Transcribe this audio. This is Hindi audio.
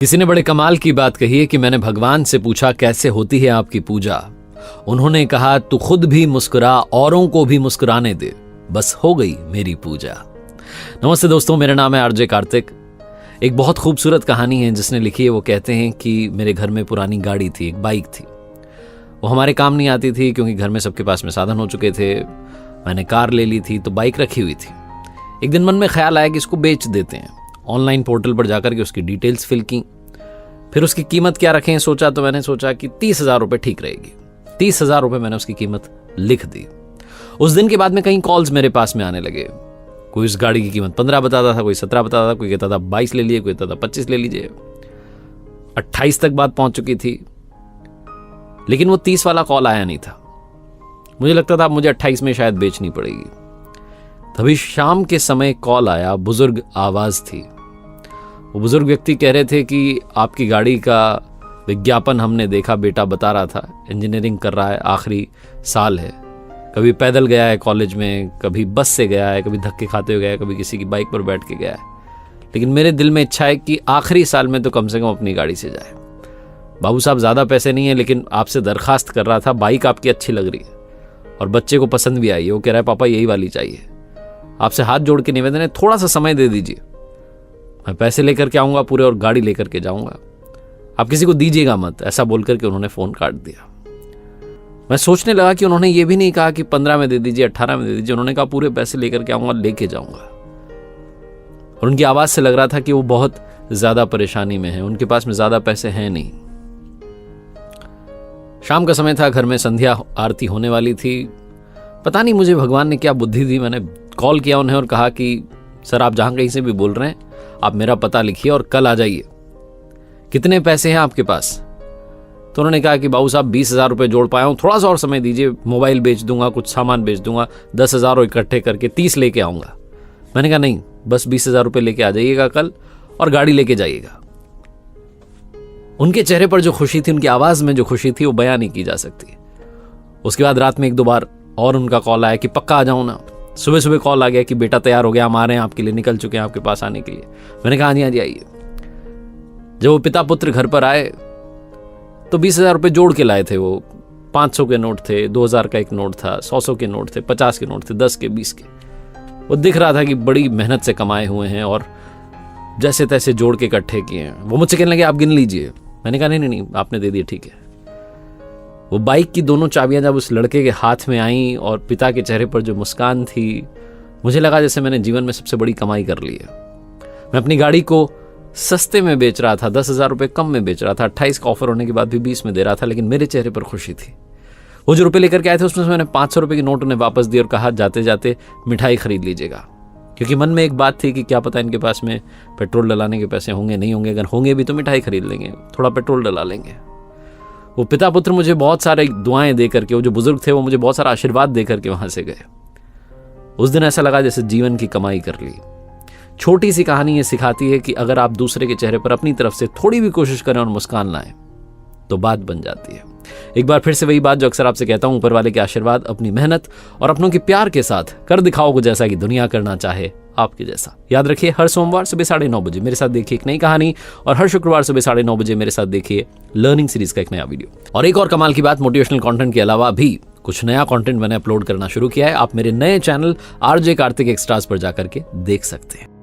किसी ने बड़े कमाल की बात कही है कि मैंने भगवान से पूछा कैसे होती है आपकी पूजा। उन्होंने कहा तू खुद भी मुस्कुरा, औरों को भी मुस्कुराने दे, बस हो गई मेरी पूजा। नमस्ते दोस्तों, मेरा नाम है आरजे कार्तिक। एक बहुत खूबसूरत कहानी है जिसने लिखी है। वो कहते हैं कि मेरे घर में पुरानी गाड़ी थी, एक बाइक थी। वो हमारे काम नहीं आती थी क्योंकि घर में सबके पास में साधन हो चुके थे। मैंने कार ले ली थी तो बाइक रखी हुई थी। एक दिन मन में ख्याल आया कि इसको बेच देते हैं। ऑनलाइन पोर्टल पर जाकर के उसकी डिटेल्स फिल की, फिर उसकी कीमत क्या रखें सोचा। तो मैंने सोचा कि 30,000 रुपये ठीक रहेगी। 30,000 रुपये मैंने उसकी कीमत लिख दी। उस दिन के बाद में कई कॉल्स मेरे पास में आने लगे। कोई उस गाड़ी की कीमत 15 बताता था, कोई 17 बताता था, कोई कहता था 22 ले लीजिए, कोई कहता था 25 ले लीजिए। 28 तक बात पहुंच चुकी थी, लेकिन वो 30 वाला कॉल आया नहीं था। मुझे लगता था मुझे 28 में शायद बेचनी पड़ेगी। तभी शाम के समय कॉल आया, बुजुर्ग आवाज थी। वो बुजुर्ग व्यक्ति कह रहे थे कि आपकी गाड़ी का विज्ञापन हमने देखा, बेटा बता रहा था इंजीनियरिंग कर रहा है, आखिरी साल है। कभी पैदल गया है कॉलेज में, कभी बस से गया है, कभी धक्के खाते हुए गया है, कभी किसी की बाइक पर बैठ के गया है। लेकिन मेरे दिल में इच्छा है कि आखिरी साल में तो कम से कम अपनी गाड़ी से जाए। बाबू साहब ज़्यादा पैसे नहीं है, लेकिन आपसे दरखास्त कर रहा था, बाइक आपकी अच्छी लग रही है और बच्चे को पसंद भी आई है। वो कह रहा है पापा यही वाली चाहिए। आपसे हाथ जोड़ के निवेदन है, थोड़ा सा समय दे दीजिए, मैं पैसे लेकर के आऊँगा पूरे और गाड़ी लेकर के जाऊँगा, आप किसी को दीजिएगा मत। ऐसा बोल करके उन्होंने फ़ोन काट दिया। मैं सोचने लगा कि उन्होंने ये भी नहीं कहा कि 15 में दे दीजिए, 18 में दे दीजिए। उन्होंने कहा पूरे पैसे लेकर के आऊँगा, लेके जाऊँगा। और उनकी आवाज़ से लग रहा था कि वो बहुत ज़्यादा परेशानी में है, उनके पास में ज़्यादा पैसे हैं नहीं। शाम का समय था, घर में संध्या आरती होने वाली थी। पता नहीं मुझे भगवान ने क्या बुद्धि दी। मैंने कॉल किया उन्हें और कहा कि सर आप जहाँ कहीं से भी बोल रहे हैं, आप मेरा पता लिखिए और कल आ जाइए। कितने पैसे हैं आपके पास? तो उन्होंने कहा कि बाबू साहब 20,000 रुपये जोड़ पाया हूँ, थोड़ा सा और समय दीजिए, मोबाइल बेच दूंगा, कुछ सामान बेच दूंगा, 10,000 इकट्ठे करके 30 लेके आऊँगा। मैंने कहा नहीं, बस 20,000 रुपये लेके आ जाइएगा कल और गाड़ी लेके जाइएगा। उनके चेहरे पर जो खुशी थी, उनकी आवाज़ में जो खुशी थी, वो बयां नहीं की जा सकती। उसके बाद रात में 1-2 बार और उनका कॉल आया कि पक्का आ जाऊँ ना। सुबह सुबह कॉल आ गया कि बेटा तैयार हो गया, हम आ रहे हैं आपके लिए, निकल चुके हैं आपके पास आने के लिए। मैंने कहा हाँ जी आइए। जब वो पिता पुत्र घर पर आए तो 20,000 रुपये जोड़ के लाए थे। वो 500 के नोट थे, 2,000 का एक नोट था, 100 के नोट थे, 50 के नोट थे, 10 के, 20 के। वो दिख रहा था कि बड़ी मेहनत से कमाए हुए हैं और जैसे तैसे जोड़ के इकट्ठे किए हैं। वो मुझसे कहने लगे आप गिन लीजिए। मैंने कहा नहीं, आपने दे दिए, ठीक है। वो बाइक की दोनों चाबियां जब उस लड़के के हाथ में आईं और पिता के चेहरे पर जो मुस्कान थी, मुझे लगा जैसे मैंने जीवन में सबसे बड़ी कमाई कर ली है। मैं अपनी गाड़ी को सस्ते में बेच रहा था, 10,000 रुपये कम में बेच रहा था, 28 का ऑफर होने के बाद भी 20 में दे रहा था, लेकिन मेरे चेहरे पर खुशी थी। वो जो रुपये लेकर के आए थे उसमें से मैंने 500 रुपये के नोट उन्हें वापस दिए और कहा जाते जाते मिठाई खरीद लीजिएगा। क्योंकि मन में एक बात थी कि क्या पता इनके पास में पेट्रोल डलाने के पैसे होंगे, नहीं होंगे। अगर होंगे भी तो मिठाई खरीद लेंगे, थोड़ा पेट्रोल डला लेंगे। वो पिता पुत्र मुझे बहुत सारे दुआएं दे करके, वो जो बुजुर्ग थे वो मुझे बहुत सारा आशीर्वाद दे करके वहां से गए। उस दिन ऐसा लगा जैसे जीवन की कमाई कर ली। छोटी सी कहानी ये सिखाती है कि अगर आप दूसरे के चेहरे पर अपनी तरफ से थोड़ी भी कोशिश करें और मुस्कान लाएं तो बात बन जाती है। एक बार फिर से वही बात जो अक्सर आपसे कहता हूं, ऊपर वाले के आशीर्वाद, अपनी मेहनत और अपनों के प्यार के साथ कर दिखाओ को जैसा कि दुनिया करना चाहे आपके जैसा। याद रखिए, हर सोमवार सुबह 9:30 बजे मेरे साथ देखिए एक नई कहानी, और हर शुक्रवार सुबह 9:30 बजे मेरे साथ देखिए लर्निंग सीरीज का एक नया वीडियो। और एक और कमाल की बात, मोटिवेशनल कंटेंट के अलावा भी कुछ नया कंटेंट मैंने अपलोड करना शुरू किया है। आप मेरे नए चैनल आरजे कार्तिक एक्स्ट्रास पर जाकर के देख सकते हैं।